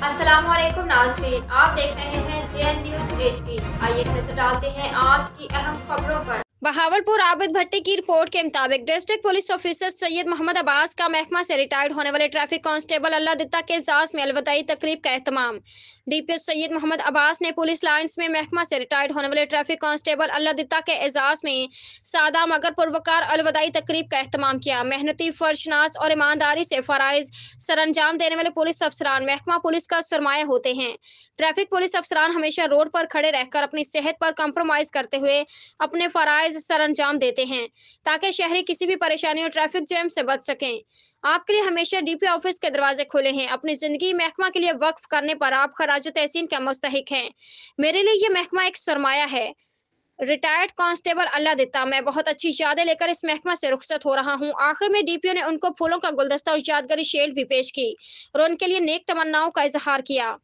अस्सलाम वालेकुम नाज़रीन, आप देख रहे हैं JN न्यूज़ HD। आइए नजर डालते हैं आज की अहम खबरों पर। बहावलपुर आबिद भट्टी की रिपोर्ट के मुताबिक district police officer Syed Mohammad Abbas का महकमा से रिटायर्ड होने वाले ट्रैफिक कांस्टेबल अल्लाह दित्ता के एजाज में अलविदाई तकरीब का एहतमाम। DPO सैयद मोहम्मद अब्बास ने पुलिस लाइन्स में महकमा से रिटायर्ड होने वाले ट्रैफिक कांस्टेबल अल्लाह दित्ता के एजाज में सादा मगर पुरवकार अलविदाई तकरीब का एहतमाम किया। मेहनती, फर्जनास और ईमानदारी से फराइज सरअंजाम देने वाले पुलिस अफसरान महकमा पुलिस का सरमाया होते हैं। ट्रैफिक पुलिस अफसरान हमेशा रोड पर खड़े रहकर अपनी सेहत पर कंप्रोमाइज करते हुए अपने फराइज सरअंजाम देते हैं ताकि शहरी किसी भी परेशानी और ट्रैफिक जैम से बच सकें। आपके लिए हमेशा DPO ऑफिस के दरवाजे खुले हैं। अपनी जिंदगी महकमा के लिए वक्फ करने पर आप खराज तहसीन का मुस्तहिक हैं। मेरे लिए ये महकमा एक सरमाया है। रिटायर्ड कांस्टेबल अल्लाह दित्ता, मैं बहुत अच्छी यादें लेकर इस महकमा से रुखसत हो रहा हूं। आखिर में DPO ने उनको फूलों का गुलदस्ता और यादगारी शील्ड भी पेश की और उनके लिए नेक तमन्नाओं का इजहार किया।